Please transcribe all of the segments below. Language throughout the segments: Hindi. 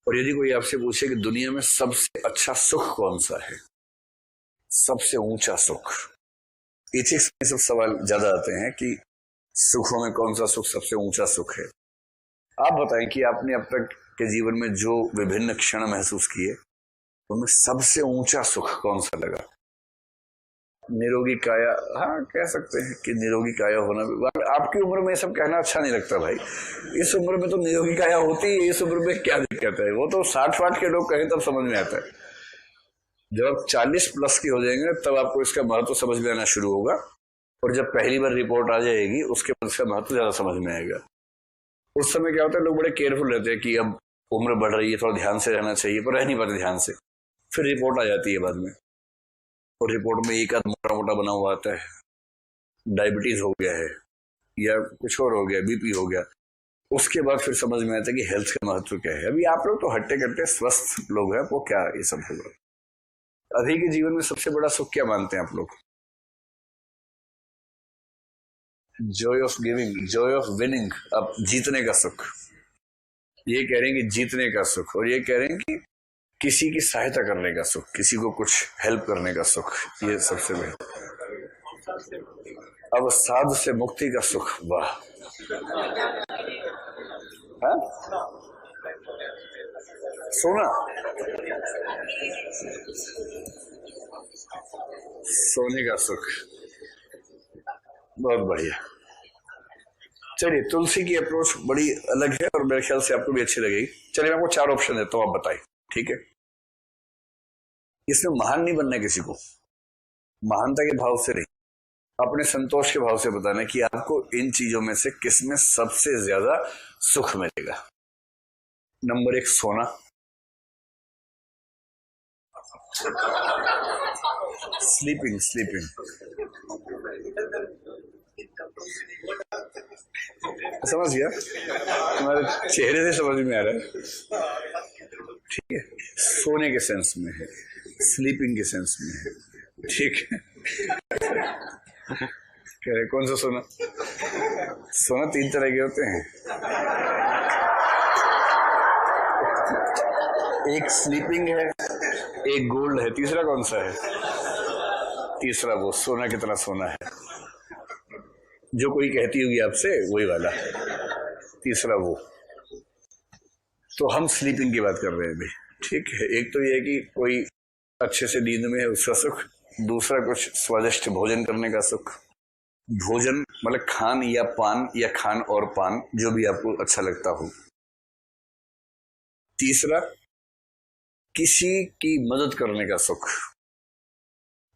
और यदि कोई आपसे पूछे कि दुनिया में सबसे अच्छा सुख कौन सा है, सबसे ऊंचा सुख, एथिक्स में सब सवाल ज्यादा आते हैं कि सुखों में कौन सा सुख सबसे ऊंचा सुख है। आप बताएं कि आपने अब तक के जीवन में जो विभिन्न क्षण महसूस किए उनमें सबसे ऊंचा सुख कौन सा लगा? निरोगी काया, हाँ कह सकते हैं कि निरोगी काया होना भी। आपकी उम्र में ये सब कहना अच्छा नहीं लगता भाई, इस उम्र में तो निरोगी काया होती है, इस उम्र में क्या दिक्कत है? वो तो 60-60 के लोग कहें तब समझ में आता है। जब आप 40 प्लस की हो जाएंगे तब आपको इसका महत्व समझ में आना शुरू होगा, और जब पहली बार रिपोर्ट आ जाएगी उसके बाद इसका महत्व ज्यादा समझ में आएगा। उस समय क्या होता है, लोग बड़े केयरफुल रहते हैं कि अब उम्र बढ़ रही है, थोड़ा ध्यान से रहना चाहिए, पर रह नहीं पाते ध्यान से। फिर रिपोर्ट आ जाती है बाद में, और रिपोर्ट में एक आध मोटा मोटा बना हुआ आता है, डायबिटीज हो गया है या कुछ और हो गया, बीपी हो गया। उसके बाद फिर समझ में आता है कि हेल्थ का महत्व क्या है। अभी आप लोग तो हट्टे कट्टे स्वस्थ लोग हैं, वो क्या ये सब होगा। अभी के जीवन में सबसे बड़ा सुख क्या मानते हैं आप लोग? Joy of giving, Joy of winning, अब जीतने का सुख। ये कह रहे हैं कि जीतने का सुख, और ये कह रहे हैं कि किसी की सहायता करने का सुख, किसी को कुछ हेल्प करने का सुख, ये सबसे बेहतर। अब साध से मुक्ति का सुख, वाह। हाँ? सोना, सोने का सुख, बहुत बढ़िया। चलिए, तुलसी की अप्रोच बड़ी अलग है और मेरे ख्याल से आपको भी अच्छी लगेगी। चलिए, मैं आपको 4 ऑप्शन देता हूं, आप बताइए, ठीक है? इसमें महान नहीं बनना है किसी को, महानता के भाव से नहीं, अपने संतोष के भाव से बताना कि आपको इन चीजों में से किसमें सबसे ज्यादा सुख मिलेगा। नंबर 1 सोना, स्लीपिंग, स्लीपिंग, समझ गया, तुम्हारे चेहरे से समझ में आ रहा है, ठीक है? सोने के सेंस में है, स्लीपिंग के सेंस में है, ठीक है? कह रहे कौन सा सोना? सोना 3 तरह के होते हैं, एक स्लीपिंग है, एक गोल्ड है, तीसरा कौन सा है? तीसरा वो सोना कितना सोना है जो कोई कहती होगी आपसे, वही वाला, तीसरा वो। तो हम स्लीपिंग की बात कर रहे हैं अभी, ठीक है? एक तो ये है कि कोई अच्छे से नींद में है, उसका सुख। दूसरा कुछ स्वादिष्ट भोजन करने का सुख, भोजन मतलब खान या पान, या खान और पान, जो भी आपको अच्छा लगता हो। तीसरा किसी की मदद करने का सुख,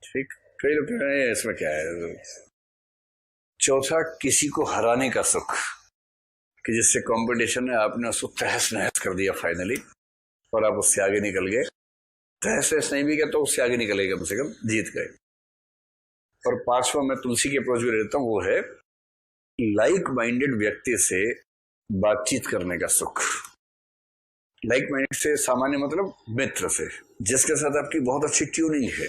ठीक? कई लोग कह रहे हैं इसमें क्या है। चौथा किसी को हराने का सुख, कि जिससे कंपटीशन है, आपने उसको तहस नहस कर दिया फाइनली, और आप उससे आगे निकल गए। तहस नहस नहीं भी गया तो उससे आगे निकल गए, कम से कम जीत गए। और 5वां मैं तुलसी की अप्रोच भी लेता हूं, वो है लाइक माइंडेड व्यक्ति से बातचीत करने का सुख। लाइक माइंडेड से सामान्य मतलब मित्र से, जिसके साथ आपकी बहुत अच्छी ट्यूनिंग है,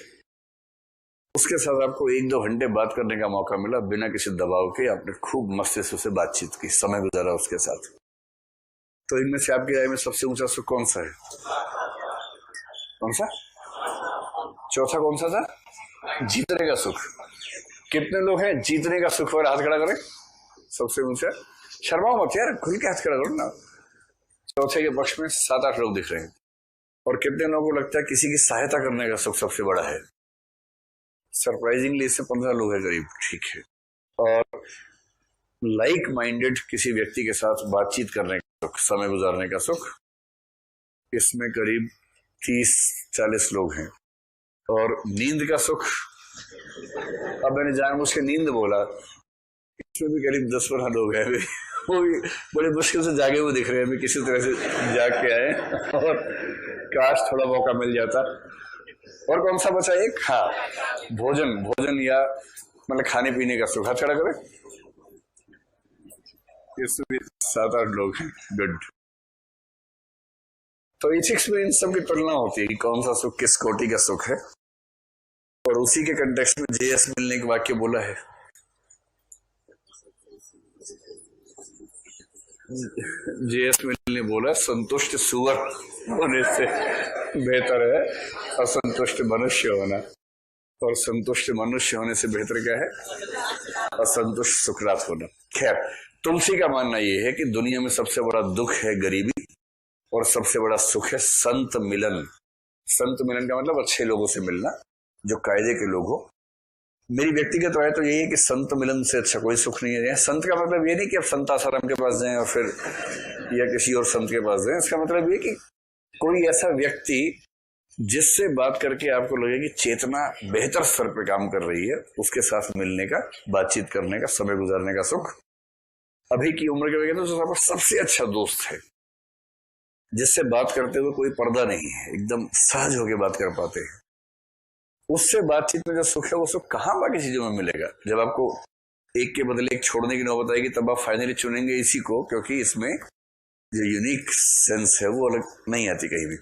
उसके साथ आपको 1-2 घंटे बात करने का मौका मिला बिना किसी दबाव के, आपने खूब मस्ती से उससे बातचीत की, समय गुजारा उसके साथ। तो इनमें से आपकी राय में सबसे ऊंचा सुख कौन सा है? कौन सा? चौथा कौन सा था? जीतने का सुख। कितने लोग हैं जीतने का सुख और हाथ खड़ा करें? सबसे ऊंचा। शर्माओ मत यार, खुल के हाथ खड़ा करो ना। चौथे के पक्ष में 7-8 लोग दिख रहे हैं। और कितने लोगों को लगता है किसी की सहायता करने का सुख सबसे बड़ा है? सरप्राइजिंगली इससे 15 लोग हैं करीब, ठीक है? और लाइक माइंडेड किसी व्यक्ति के साथ बातचीत करने का सुख, समय गुजारने का सुख, इसमें करीब 30-40 लोग हैं। और नींद का सुख, अब मैंने जानबूझ के नींद बोला, इसमें भी करीब 10-12 लोग हैं। वो भी बड़े मुश्किल से जागे हुए दिख रहे हैं, किसी तरह से जाग के आए, और काश थोड़ा मौका मिल जाता। और कौन सा बचा एक? हाँ, भोजन, भोजन या मतलब खाने पीने का सुख। हाथ खड़ा करें। इसमें भी 7-8 लोग हैं, गुड। तो एथिक्स में इन सब की तुलना होती है कि कौन सा सुख किस कोटि का सुख है, और उसी के कंटेक्स्ट में जेएस मिल ने एक वाक्य बोला है, जेएस मिल ने बोला संतुष्ट सुअर होने से बेहतर है असंतुष्ट मनुष्य होना, और संतुष्ट मनुष्य होने से बेहतर क्या है? असंतुष्ट सुकरात होना। खैर, तुलसी का मानना यह है कि दुनिया में सबसे बड़ा दुख है गरीबी और सबसे बड़ा सुख है संत मिलन। संत मिलन का मतलब अच्छे लोगों से मिलना, जो कायदे के लोग हो। मेरी व्यक्तिगत राय तो यही है कि संत मिलन से अच्छा कोई सुख नहीं है। संत का मतलब ये नहीं कि आप संत आसाराम के पास जाएं और फिर या किसी और संत के पास जाएं। इसका मतलब ये कि कोई ऐसा व्यक्ति जिससे बात करके आपको लगे कि चेतना बेहतर स्तर पे काम कर रही है, उसके साथ मिलने का, बातचीत करने का, समय गुजारने का सुख। अभी की उम्र के वजह से आपका सबसे अच्छा दोस्त है जिससे बात करते हुए कोई पर्दा नहीं है, एकदम सहज होकर बात कर पाते हैं। उससे बातचीत में जो सुख है वो सुख कहाँ बाकी चीजों में मिलेगा। जब आपको एक के बदले एक छोड़ने की नौबत आएगी तब आप फाइनली चुनेंगे इसी को, क्योंकि इसमें जो यूनिक सेंस है वो अलग नहीं आती कहीं भी।